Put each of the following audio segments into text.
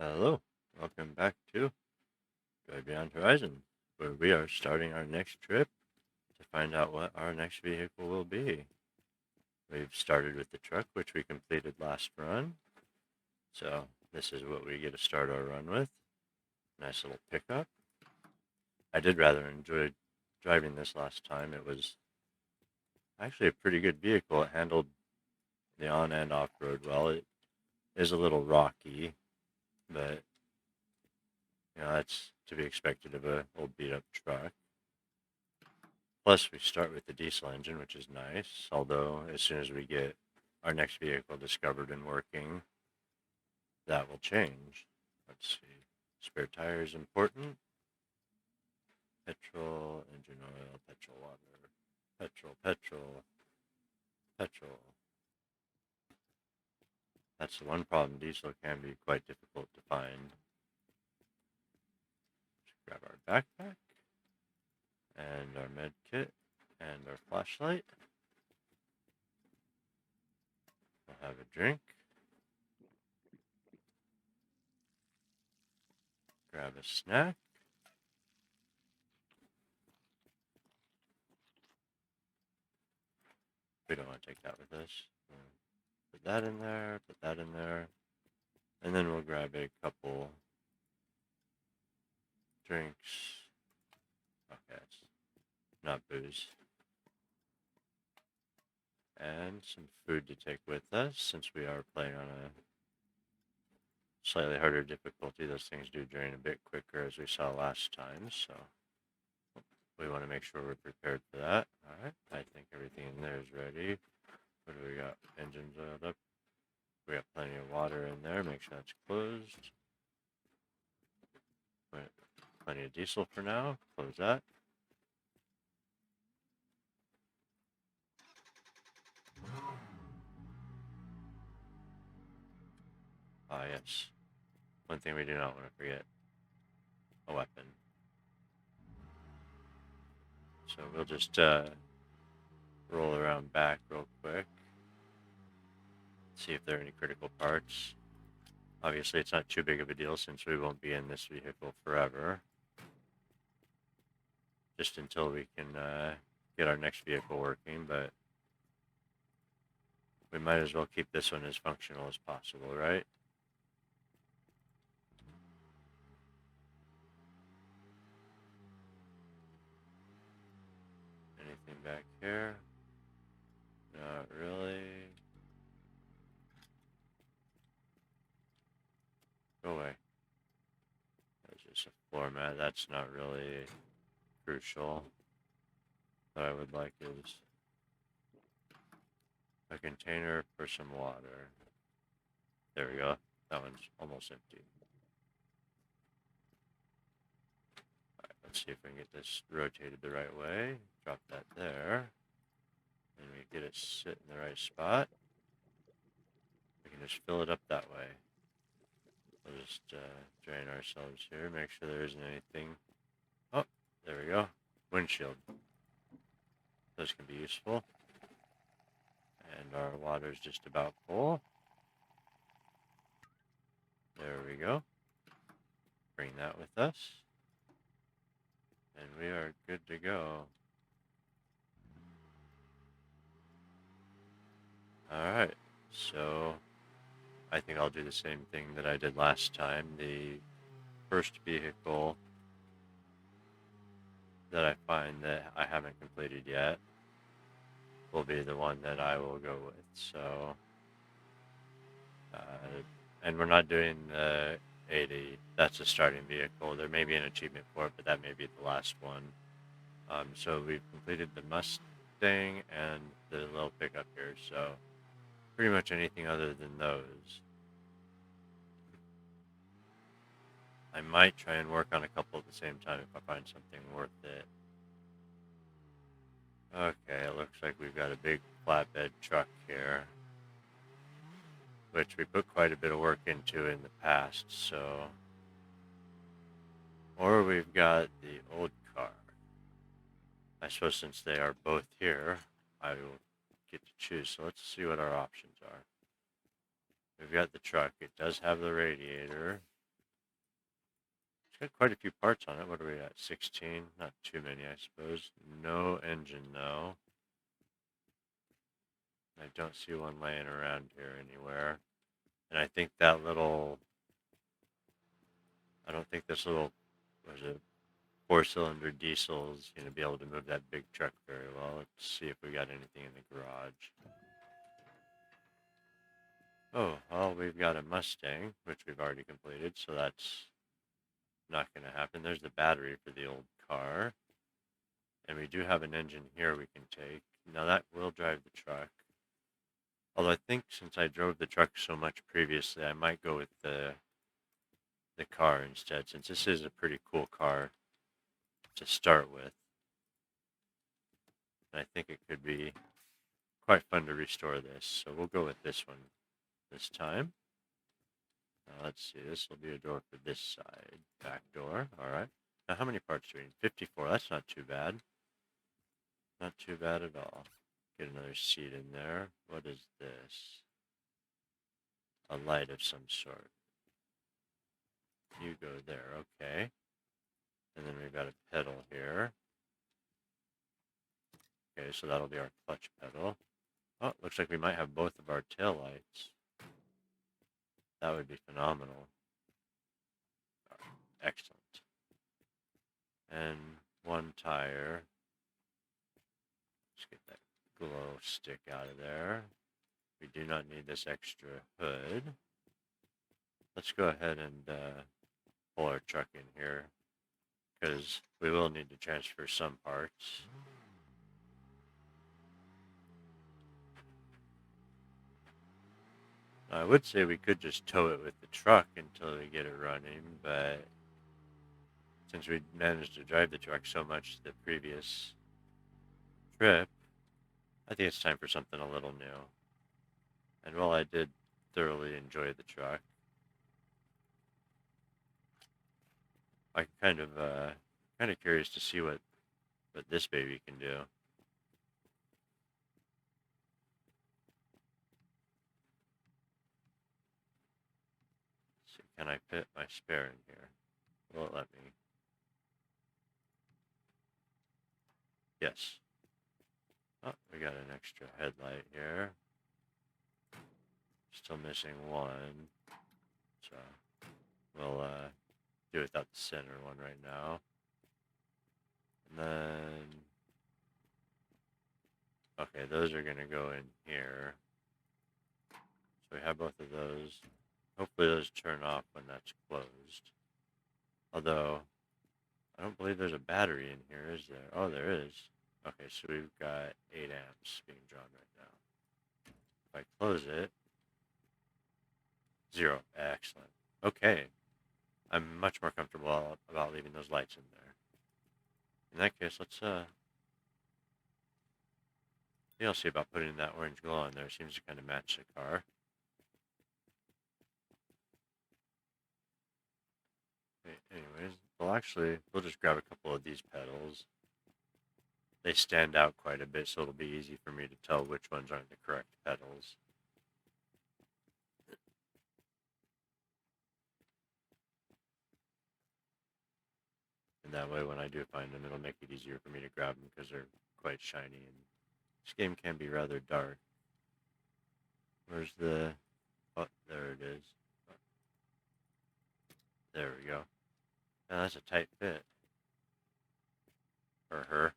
Hello, welcome back to Joy Beyond Horizon, where we are starting our next trip to find out what our next vehicle will be. We've started with the truck, which we completed last run, so this is what we get to start our run with. Nice little pickup. I did rather enjoy driving this last time. It was actually a pretty good vehicle. It handled the on and off road well. It is a little rocky, but that's to be expected of a old beat up truck. Plus, we start with the diesel engine, which is nice, although as soon as we get our next vehicle discovered and working, that will change. Let's see. Spare tires important. Petrol, engine oil, petrol water, petrol. That's the one problem. Diesel can be quite difficult to find. Let's grab our backpack and our med kit and our flashlight. We'll have a drink. Grab a snack. We don't want to take that with us. Put that in there, put that in there. And then we'll grab a couple drinks. Okay, it's not booze. And some food to take with us since we are playing on a slightly harder difficulty. Those things do drain a bit quicker as we saw last time, so we want to make sure we're prepared for that. Alright, I think everything in there is ready. What do we got? Engines oiled up. We got plenty of water in there. Make sure that's closed. Plenty of diesel for now. Close that. Ah, yes. One thing we do not want to forget. A weapon. So we'll just roll around back real quick. See if there are any critical parts. Obviously, it's not too big of a deal since we won't be in this vehicle forever. Just until we can get our next vehicle working, but we might as well keep this one as functional as possible, right? Anything back here? Not really. Go away. That's just a floor mat. That's not really crucial. What I would like is a container for some water. There we go. That one's almost empty. Alright, let's see if we can get this rotated the right way. Drop that there. And we get it sit in the right spot. We can just fill it up that way. We'll just drain ourselves here. Make sure there isn't anything. Oh, there we go. Windshield. Those can be useful. And our water's just about full. There we go. Bring that with us. And we are good to go. Alright, so I think I'll do the same thing that I did last time. The first vehicle that I find that I haven't completed yet will be the one that I will go with. So, and we're not doing the 80. That's a starting vehicle. There may be an achievement for it, but that may be the last one. So we've completed the Mustang and the little pickup here. So pretty much anything other than those. I might try and work on a couple at the same time if I find something worth it. Okay, it looks like we've got a big flatbed truck here, which we put quite a bit of work into in the past, so... Or we've got the old car. I suppose since they are both here, I will get to choose, so let's see what our options are. We've got the truck. It does have the radiator. got quite a few parts on it. What are we at? 16? Not too many, I suppose. No engine, though. I don't see one laying around here anywhere. And I think that little... I don't think this little... Was it 4-cylinder diesel is going to be able to move that big truck very well. Let's see if we got anything in the garage. Oh, well, we've got a Mustang, which we've already completed, so that's not going to happen. There's the battery for the old car. And we do have an engine here we can take. Now that will drive the truck. Although I think since I drove the truck so much previously, I might go with the car instead, since this is a pretty cool car to start with. And I think it could be quite fun to restore this. So we'll go with this one this time. Now let's see, this will be a door for this side. Back door, all right. Now how many parts do we need? 54, that's not too bad. Not too bad at all. Get another seat in there. What is this? A light of some sort. You go there, okay. And then we've got a pedal here. Okay, so that'll be our clutch pedal. Oh, looks like we might have both of our tail lights. That would be phenomenal. Excellent. And one tire. Let's get that glow stick out of there. We do not need this extra hood. Let's go ahead and pull our truck in here, because we will need to transfer some parts. I would say we could just tow it with the truck until we get it running, but since we managed to drive the truck so much the previous trip, I think it's time for something a little new. And while I did thoroughly enjoy the truck, I'm kind of curious to see what this baby can do. Let's see, can I fit my spare in here? Will it let me? Yes. Oh, we got an extra headlight here. Still missing one. So we'll do without the center one right now. And then, okay, those are gonna go in here. So we have both of those. Hopefully those turn off when that's closed. Although, I don't believe there's a battery in here, is there? Oh, there is. Okay, so we've got 8 amps being drawn right now. If I close it, 0. Excellent. Okay. I'm much more comfortable about leaving those lights in there. In that case, let's I'll see about putting that orange glow on there. Seems to kind of match the car. Okay, anyways, well actually, we'll just grab a couple of these pedals. They stand out quite a bit, so it'll be easy for me to tell which ones aren't the correct pedals. And that way, when I do find them, it'll make it easier for me to grab them because they're quite shiny. And this game can be rather dark. Where's the... Oh, there it is. There we go. Now that's a tight fit. For her.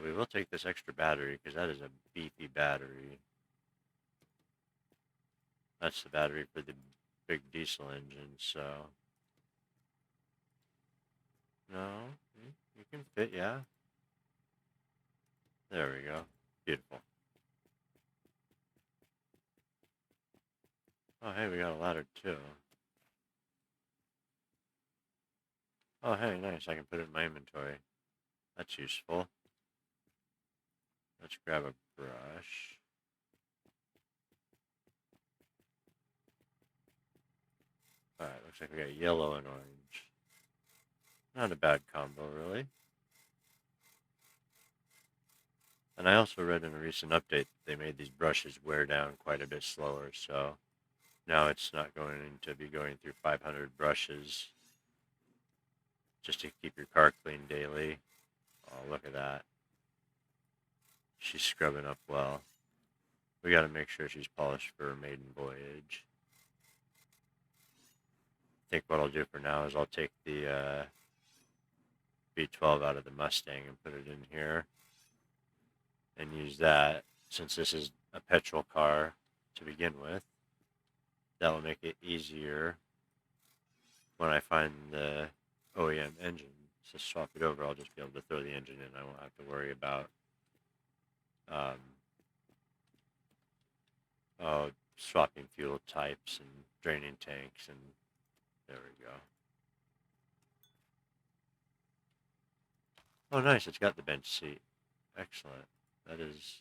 We will take this extra battery because that is a beefy battery. That's the battery for the big diesel engine, so... No, you can fit, yeah. There we go. Beautiful. Oh, hey, we got a ladder too. Oh, hey, nice. I can put it in my inventory. That's useful. Let's grab a brush. Alright, looks like we got yellow and orange. Not a bad combo, really. And I also read in a recent update that they made these brushes wear down quite a bit slower, so now it's not going to be going through 500 brushes just to keep your car clean daily. Oh, look at that. She's scrubbing up well. We got to make sure she's polished for her maiden voyage. I think what I'll do for now is I'll take the V12 out of the Mustang and put it in here and use that, since this is a petrol car to begin with. That will make it easier when I find the OEM engine. So swap it over, I'll just be able to throw the engine in. I won't have to worry about swapping fuel types and draining tanks, and there we go. Oh, nice, it's got the bench seat. Excellent. That is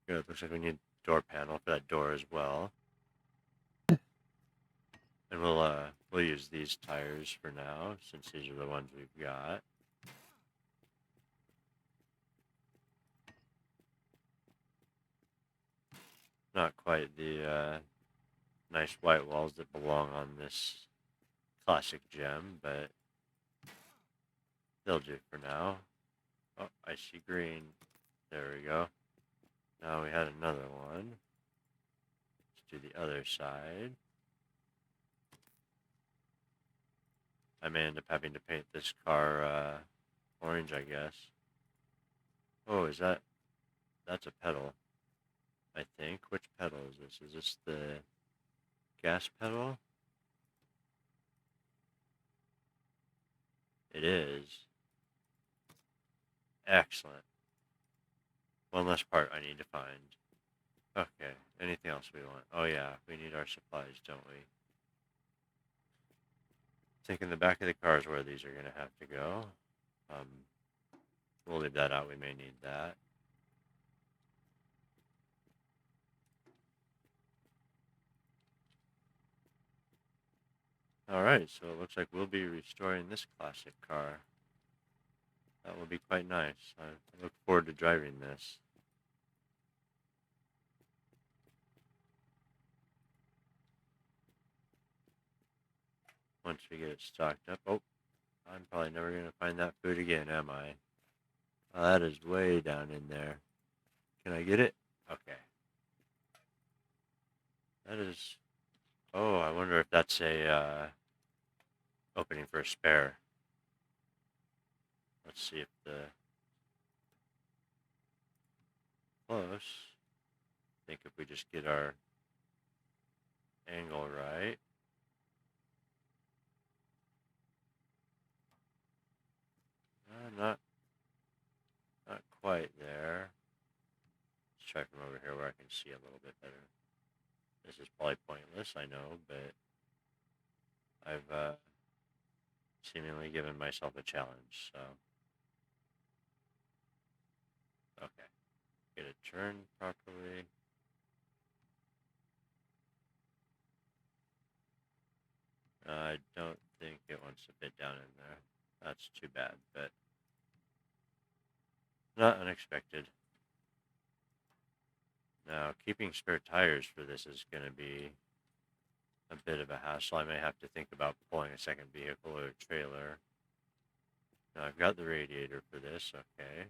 good. Looks like we need a door panel for that door as well. And we'll use these tires for now, since these are the ones we've got. Not quite the nice white walls that belong on this classic gem, but they'll do for now. Oh, I see green. There we go. Now we had another one. Let's do the other side. I may end up having to paint this car orange, I guess. Oh, that's a pedal, I think. Which pedal is this? Is this the gas pedal? It is. Excellent. One less part I need to find. Okay, anything else we want? Oh yeah, we need our supplies, don't we? I think in the back of the car is where these are going to have to go. We'll leave that out, we may need that. Alright, so it looks like we'll be restoring this classic car. That will be quite nice. I look forward to driving this. Once we get it stocked up. Oh, I'm probably never going to find that food again, am I? Oh, that is way down in there. Can I get it? Okay. That is... Oh, I wonder if that's a opening for a spare. Let's see if the... Close. I think if we just get our angle right. Not quite there. Let's try from over here where I can see a little bit better. This is probably pointless, I know, but I've seemingly given myself a challenge, so... Okay. Get it turned properly. I don't think it wants to fit down in there. That's too bad, but not unexpected. Now, keeping spare tires for this is going to be a bit of a hassle. I may have to think about pulling a second vehicle or a trailer. Now, I've got the radiator for this, okay.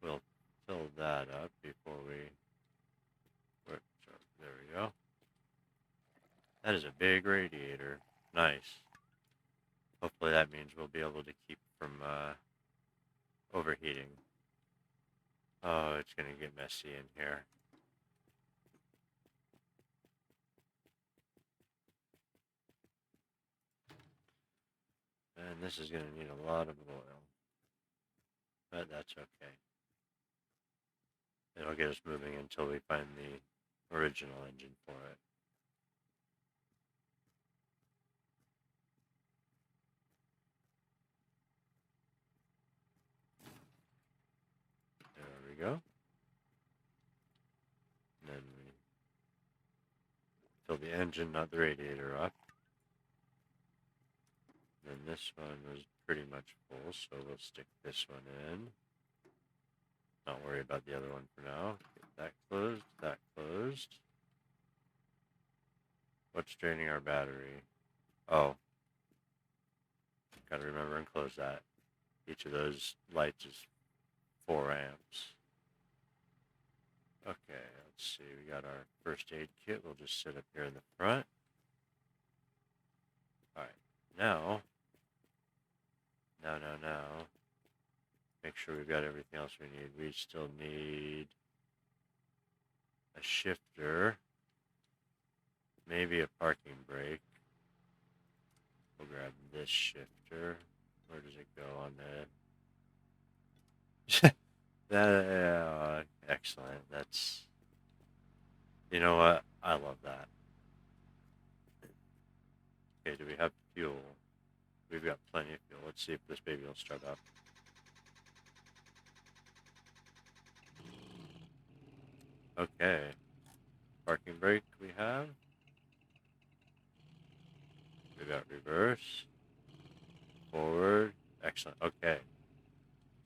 We'll fill that up before we... So, there we go. That is a big radiator. Nice. Hopefully that means we'll be able to keep from overheating. Oh, it's going to get messy in here. And this is going to need a lot of oil. But that's okay. It'll get us moving until we find the original engine for it. There we go. And then we fill the engine, not the radiator, up. And then this one was pretty much full, so we'll stick this one in. Not worry about the other one for now. Get that closed, that closed. What's draining our battery? Oh. Gotta remember and close that. Each of those lights is 4 amps. Okay, let's see. We got our first aid kit. We'll just sit up here in the front. All right, now, make sure we've got everything else we need. We still need a shifter, maybe a parking brake. We'll grab this shifter. Where does it go on the... Excellent. That's... You know what? I love that. Okay, do we have fuel? We've got plenty of fuel. Let's see if this baby will start up. Okay. Parking brake we have. We got reverse. Forward. Excellent. Okay.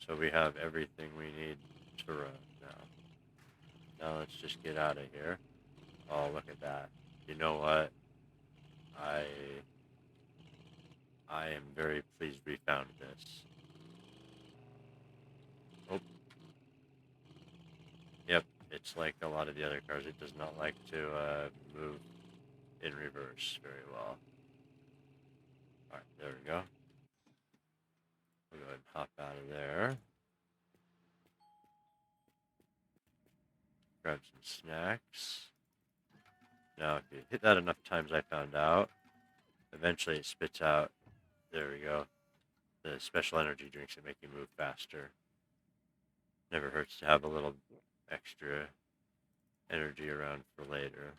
So we have everything we need to run now. Now let's just get out of here. Oh, look at that. You know what? I am very pleased we found this. Oh. Yep, it's like a lot of the other cars. It does not like to move in reverse very well. Alright, there we go. We'll go ahead and hop out of there. Grab some snacks. Now, if you hit that enough times, I found out, eventually it spits out, there we go, the special energy drinks that make you move faster. Never hurts to have a little extra energy around for later.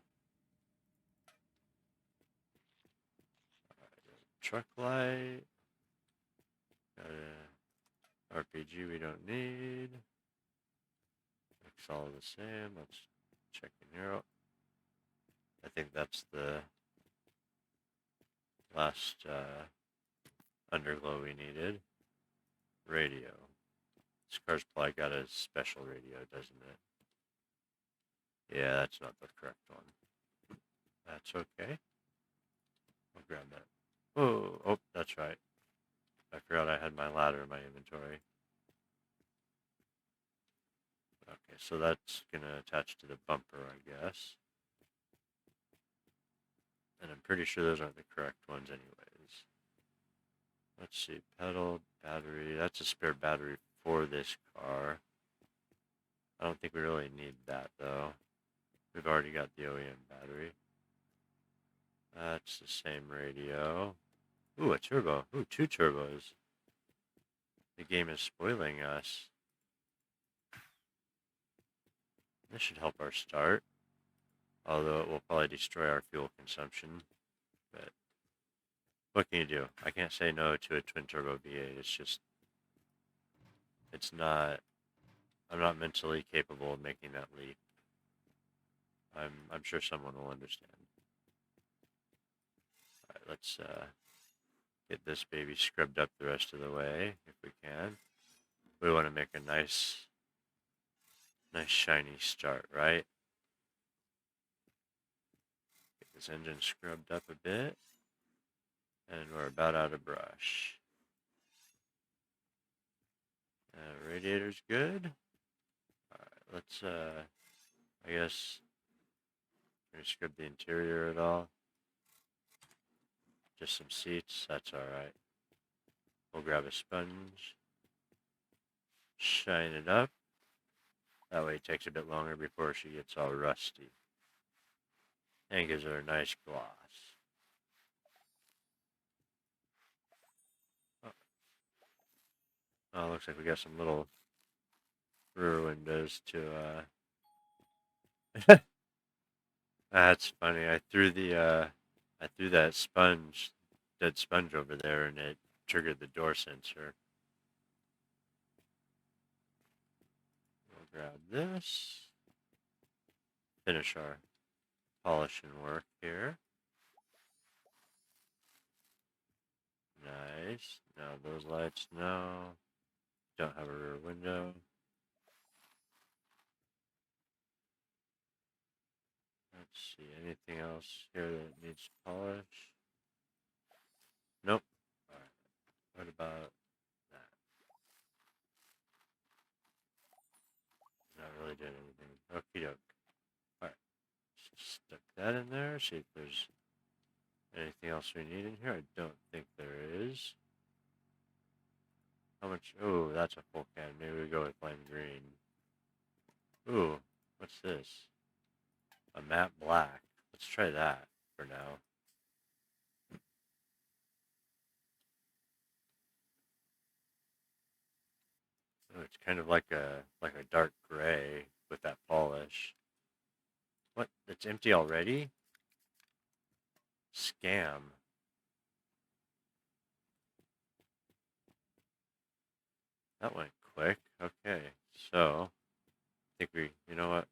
Truck light. Got a RPG we don't need. Looks all the same. Let's check in here. I think that's the last underglow we needed. Radio. This car's probably got a special radio, doesn't it? Yeah, that's not the correct one. That's okay. I'll grab that. Oh, that's right. I forgot I had my ladder in my inventory. Okay, so that's going to attach to the bumper, I guess. And I'm pretty sure those aren't the correct ones anyways. Let's see, pedal, battery. That's a spare battery for this car. I don't think we really need that, though. We've already got the OEM battery. That's the same radio. Ooh, a turbo. Ooh, 2 turbos. The game is spoiling us. This should help our start. Although it will probably destroy our fuel consumption. But what can you do? I can't say no to a twin turbo V8. It's just... It's not... I'm not mentally capable of making that leap. I'm sure someone will understand. Alright, let's get this baby scrubbed up the rest of the way, if we can. We want to make a nice shiny start, right? Get this engine scrubbed up a bit. And we're about out of brush. Radiator's good. Alright, let's, I guess, we're gonna scrub the interior at all. Just some seats, that's alright. We'll grab a sponge. Shine it up. That way it takes a bit longer before she gets all rusty. And gives her a nice gloss. Oh, looks like we got some little rear windows to, That's funny. I threw that dead sponge over there and it triggered the door sensor. We'll grab this. Finish our polishing work here. Nice. Now those lights, no. Don't have a rear window. Let's see, anything else here that needs polish? Nope. Alright. What about that? Not really doing anything. Okie doke. Alright. Stuck that in there. See if there's anything else we need in here. I don't think there is. How much? Oh, that's a full can. Maybe we go with lime green. Ooh, what's this? A matte black. Let's try that for now. Oh, it's kind of like a dark gray with that polish. What? It's empty already? Scam. That went quick. Okay, so I think you know what?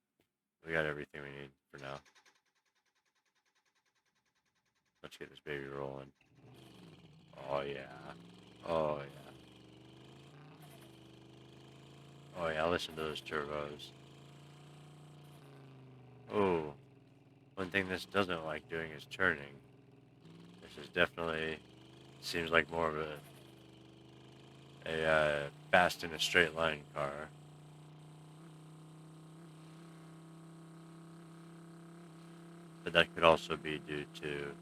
We got everything we need for now. Let's get this baby rolling. Oh yeah. Oh yeah. Oh yeah, listen to those turbos. Oh, one thing this doesn't like doing is turning. This is definitely seems like more of a fast in a straight line car. But that could also be due to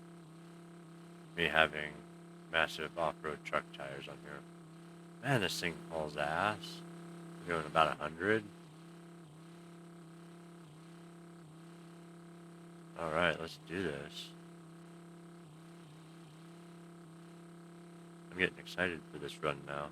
me having massive off-road truck tires on here. Man, this thing hauls ass. We're going about 100. Alright, let's do this. I'm getting excited for this run now.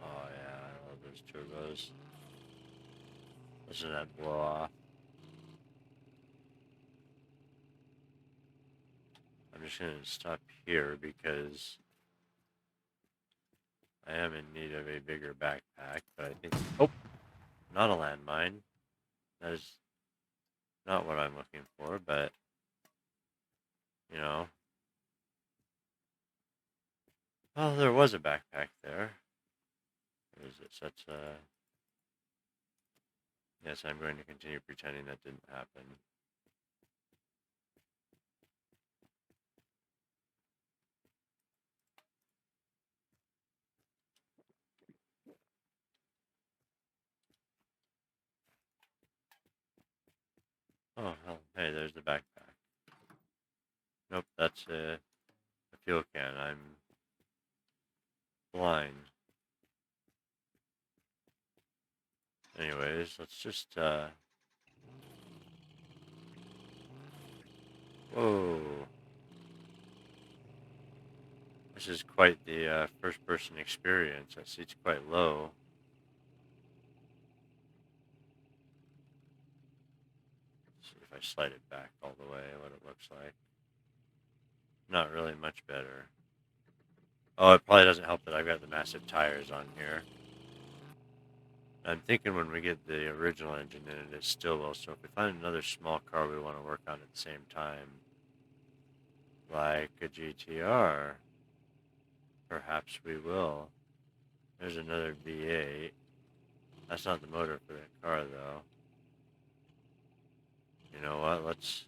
Oh yeah, I love those turbos. Listen to that blow off. I'm just going to stop here because I am in need of a bigger backpack, but I think... Oh! Not a landmine. That is not what I'm looking for, but... You know... Oh, there was a backpack there. What is it? Such a... Yes, I'm going to continue pretending that didn't happen. Oh, hell. Hey, there's the backpack. Nope, that's a fuel can. I'm blind. Anyways, let's just, Whoa. This is quite the first-person experience. That seat's quite low. Let's see if I slide it back all the way, what it looks like. Not really much better. Oh, it probably doesn't help that I've got the massive tires on here. I'm thinking when we get the original engine in it, it still will. So if we find another small car we want to work on at the same time, like a GTR, perhaps we will. There's another V8. That's not the motor for that car, though. You know what? Let's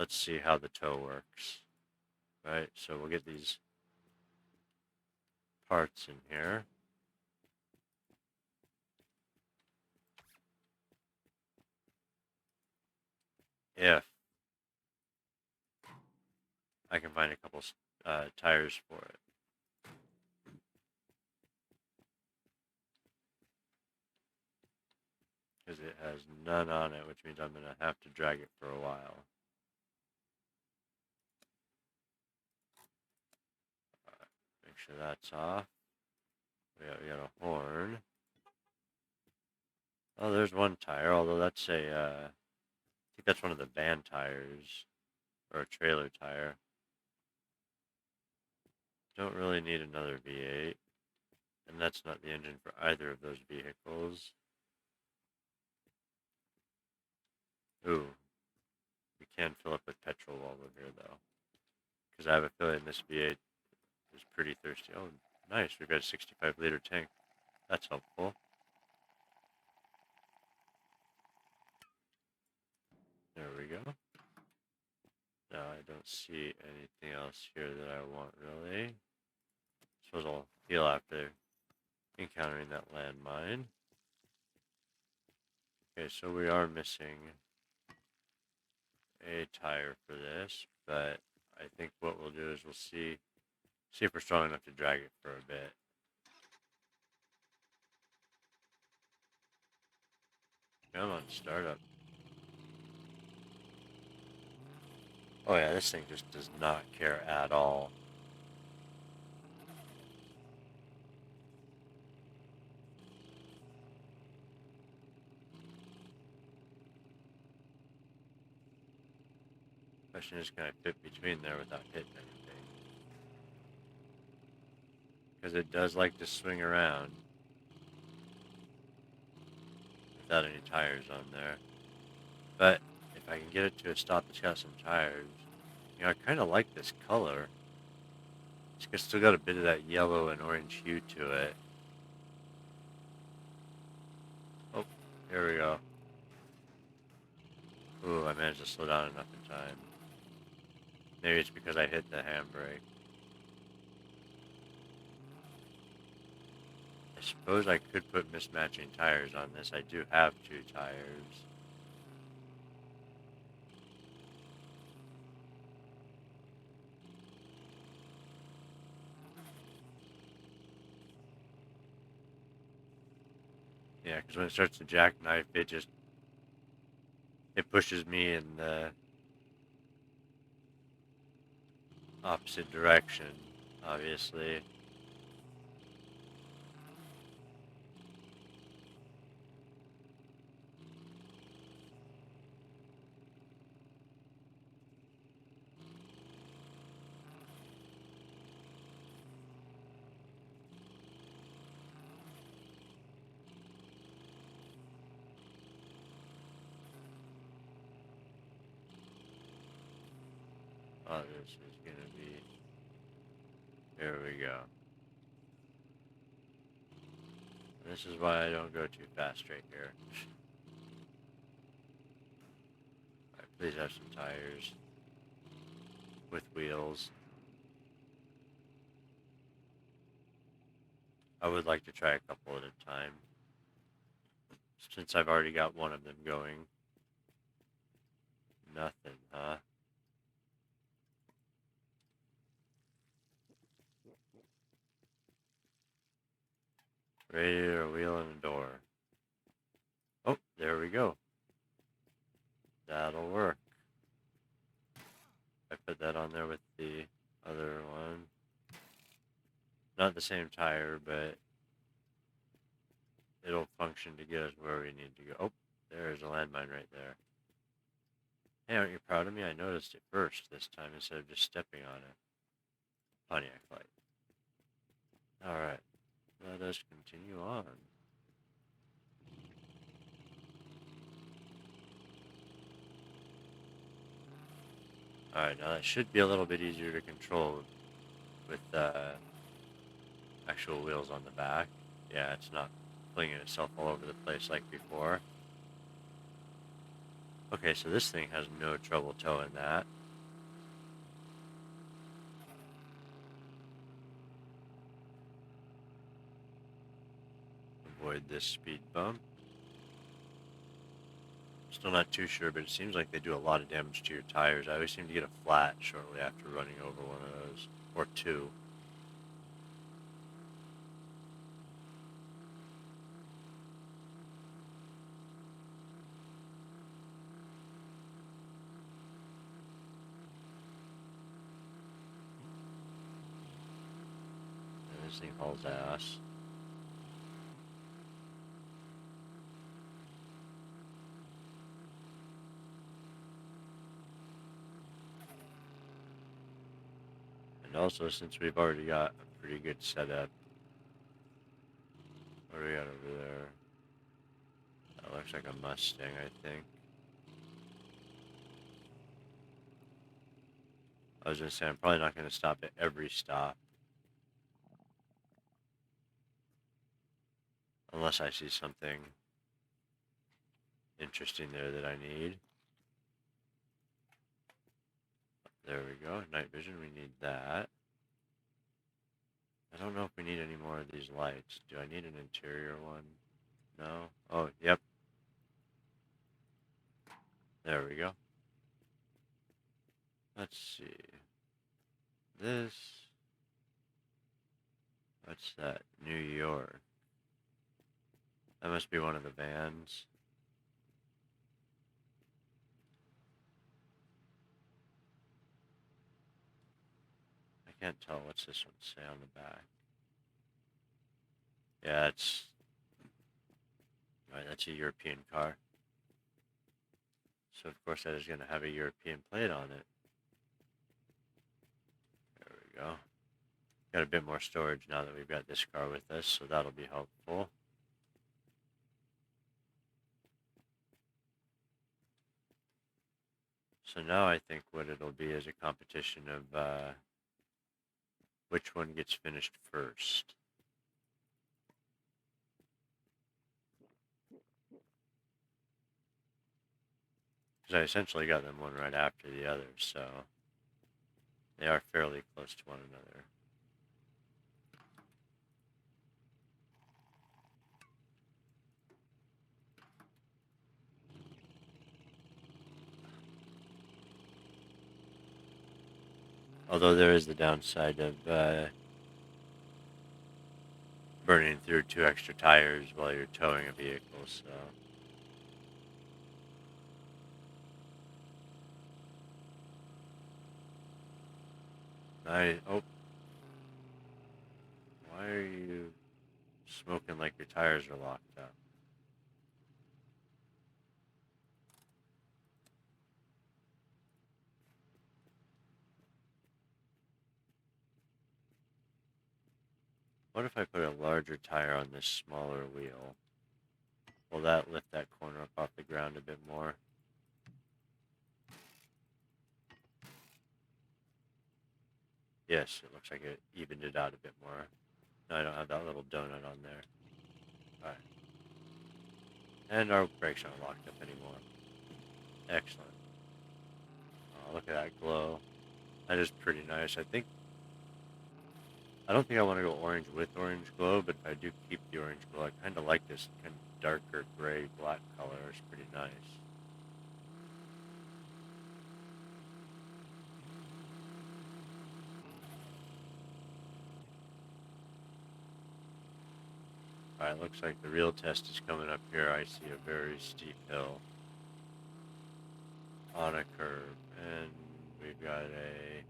see how the tow works. Right, so we'll get these parts in here. If I can find a couple tires for it. Because it has none on it, which means I'm going to have to drag it for a while. Make sure that's off. We got a horn. Oh, there's one tire, although that's I think that's one of the van tires, or a trailer tire. Don't really need another V8, and that's not the engine for either of those vehicles. Ooh, we can fill up with petrol while we're here, though. Because I have a feeling this V8 is pretty thirsty. Oh, nice. We've got a 65-liter tank. That's helpful. There we go. Now I don't see anything else here that I want, really. Suppose I'll heal after encountering that landmine. Okay, so we are missing a tire for this, but I think what we'll do is we'll see if we're strong enough to drag it for a bit. Come on, start up. Oh yeah, this thing just does not care at all. Question is, can I fit between there without hitting anything? Because it does like to swing around without any tires on there. But if I can get it to a stop that's got some tires, I kind of like this color. It's still got a bit of that yellow and orange hue to it. Oh, here we go. Ooh, I managed to slow down enough in time. Maybe it's because I hit the handbrake. I suppose I could put mismatching tires on this. I do have 2 tires. Yeah, because when it starts to jackknife, it pushes me in the opposite direction, obviously. Oh, this is gonna be... Here we go. This is why I don't go too fast right here. Alright, please have some tires with wheels. I would like to try a couple at a time, since I've already got one of them going. Nothing, huh? Radiator, wheel, and a door. Oh, there we go. That'll work. I put that on there with the other one. Not the same tire, but it'll function to get us where we need to go. Oh, there's a landmine right there. Hey, aren't you proud of me? I noticed it first this time instead of just stepping on it. Pontiac light. Alright, let us continue on. Alright, now that should be a little bit easier to control with actual wheels on the back. Yeah, it's not flinging itself all over the place like before. Okay, so this thing has no trouble towing that. Avoid this speed bump. Still not too sure, but it seems like they do a lot of damage to your tires. I always seem to get a flat shortly after running over one of those, or 2. And this thing hauls ass. And also, since we've already got a pretty good setup, what do we got over there? That looks like a Mustang, I think. I was gonna say, I'm probably not gonna stop at every stop. Unless I see something interesting there that I need. There we go. Night vision, we need that. I don't know if we need any more of these lights. Do I need an interior one? No? Oh, yep. There we go. Let's see. This. What's that? New York. That must be one of the vans. I can't tell. What's this one say on the back? Yeah, it's... Alright, that's a European car. So, of course, that is going to have a European plate on it. There we go. Got a bit more storage now that we've got this car with us, so that'll be helpful. So now I think what it'll be is a competition of which one gets finished first. Because I essentially got them one right after the other, so they are fairly close to one another. Although there is the downside of burning through 2 extra tires while you're towing a vehicle, so... Oh. Why are you smoking like your tires are locked up? What if I put a larger tire on this smaller wheel? Will that lift that corner up off the ground a bit more? Yes, it looks like it evened it out a bit more. No, I don't have that little donut on there. Alright. And our brakes aren't locked up anymore. Excellent. Oh, look at that glow. That is pretty nice. I don't think I want to go orange with orange glow, but if I do keep the orange glow, I kind of like this kind of darker gray black color. It's pretty nice. Alright, looks like the real test is coming up here. I see a very steep hill on a curve, and we've got a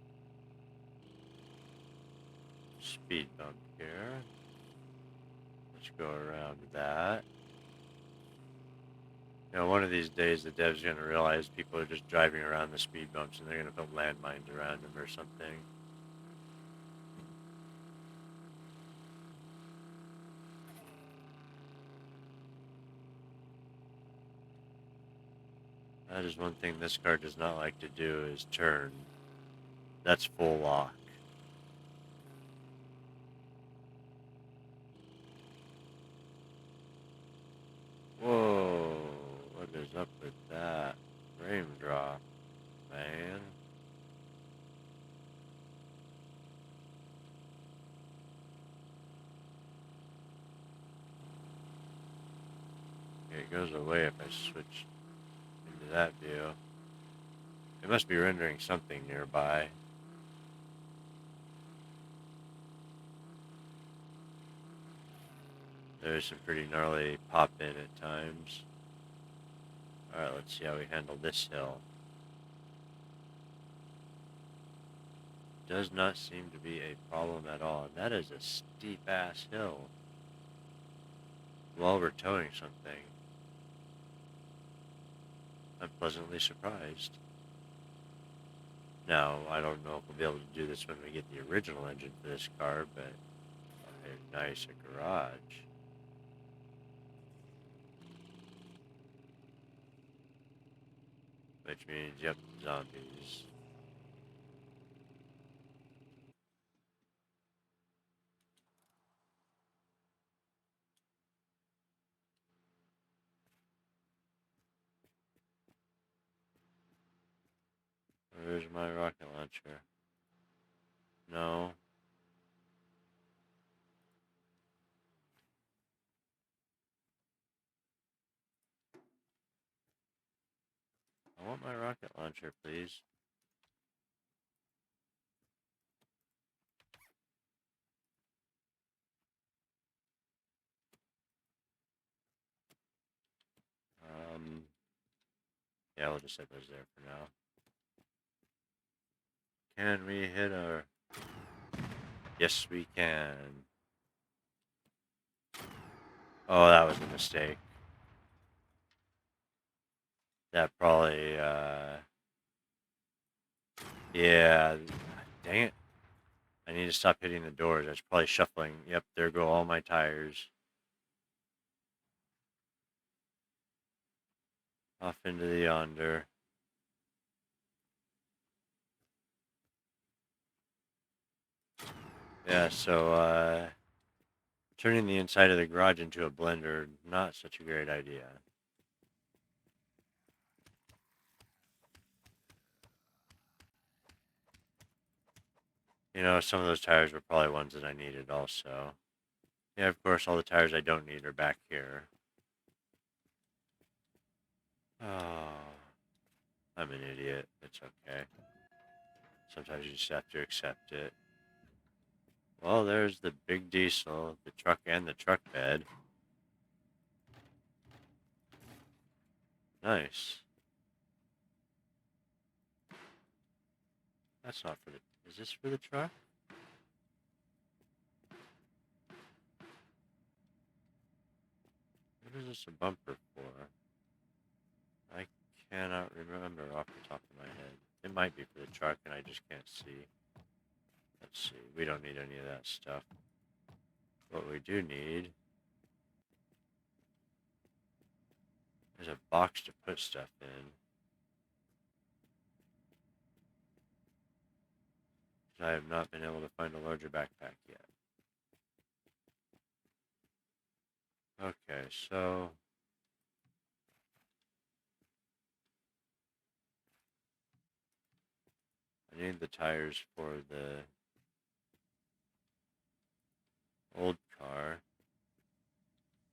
speed bump here. Let's go around that. You know, one of these days the dev's going to realize people are just driving around the speed bumps and they're going to put landmines around them or something. That is one thing this car does not like to do, is turn. That's full lock. Whoa, what is up with that? Frame drop, man. It goes away if I switch into that view. It must be rendering something nearby. There's some pretty gnarly pop in at times. Alright, let's see how we handle this hill. Does not seem to be a problem at all. And that is a steep ass hill. While we're towing something, I'm pleasantly surprised. Now, I don't know if we'll be able to do this when we get the original engine for this car, but a nice garage. Which means, yep, zombies. Where's my rocket launcher? No. I want my rocket launcher, please. Yeah, we'll just set those there for now. Can we hit our... Yes, we can. Oh, that was a mistake. That probably, yeah, dang it. I need to stop hitting the doors. That's probably shuffling. Yep, there go all my tires. Off into the yonder. Yeah, so, turning the inside of the garage into a blender, not such a great idea. You know, some of those tires were probably ones that I needed also. Yeah, of course, all the tires I don't need are back here. Oh, I'm an idiot. It's okay. Sometimes you just have to accept it. Well, there's the big diesel, the truck, and the truck bed. Nice. That's not for the... Is this for the truck? What is this a bumper for? I cannot remember off the top of my head. It might be for the truck, and I just can't see. Let's see. We don't need any of that stuff. What we do need is a box to put stuff in. I have not been able to find a larger backpack yet. Okay, so... I need the tires for the old car.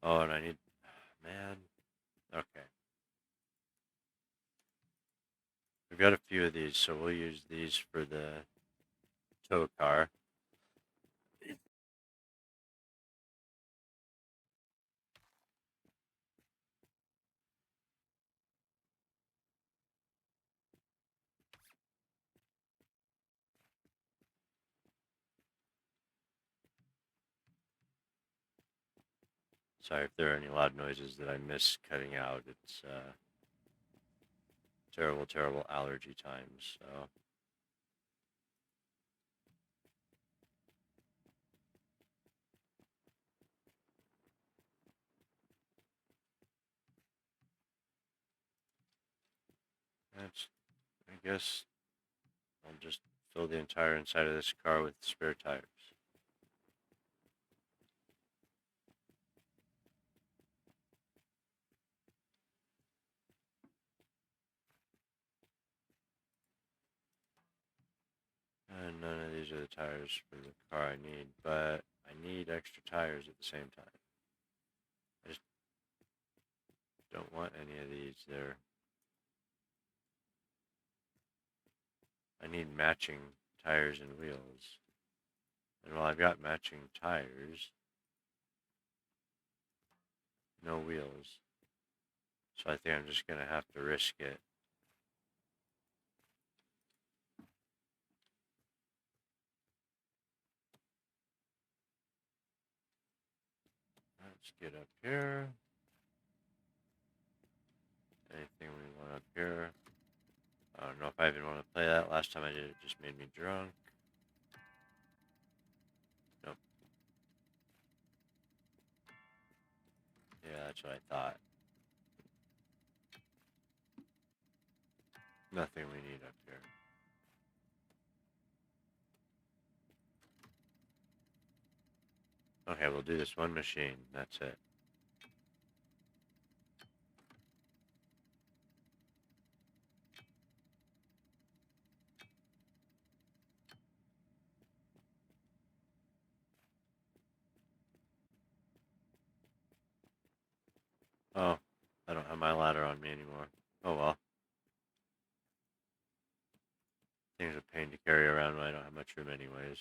Oh, and I need... Man. Okay. We've got a few of these, so we'll use these for the tow car. Sorry if there are any loud noises that I miss cutting out. It's terrible, terrible allergy times, so... That's... I guess I'll just fill the entire inside of this car with spare tires. And none of these are the tires for the car I need, but I need extra tires at the same time. I just don't want any of these there. I need matching tires and wheels. And while I've got matching tires, no wheels. So I think I'm just going to have to risk it. Let's get up here. Anything we want up here? I don't know if I even want to play that. Last time I did it just made me drunk. Nope. Yeah, that's what I thought. Nothing we need up here. Okay, we'll do this one machine. That's it. Oh, I don't have my ladder on me anymore. Oh well. Things are a pain to carry around when I don't have much room anyways.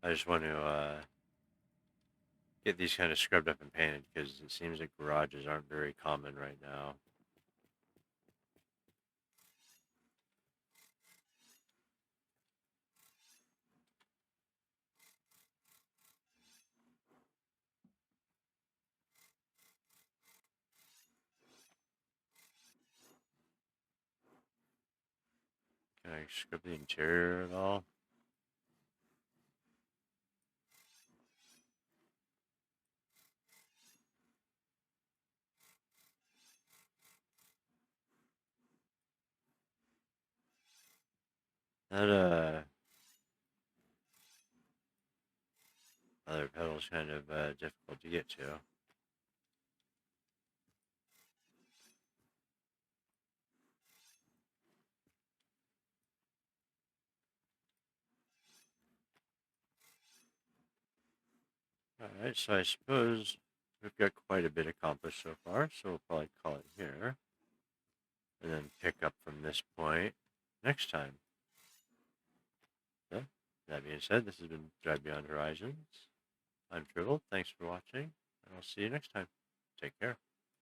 I just want to get these kind of scrubbed up and painted because it seems like garages aren't very common right now. Can I scrub the interior at all? That other pedal's kind of difficult to get to. Alright, so I suppose we've got quite a bit accomplished so far, so we'll probably call it here. And then pick up from this point next time. So, that being said, this has been Drive Beyond Horizons. I'm Triple. Thanks for watching, and I'll see you next time. Take care.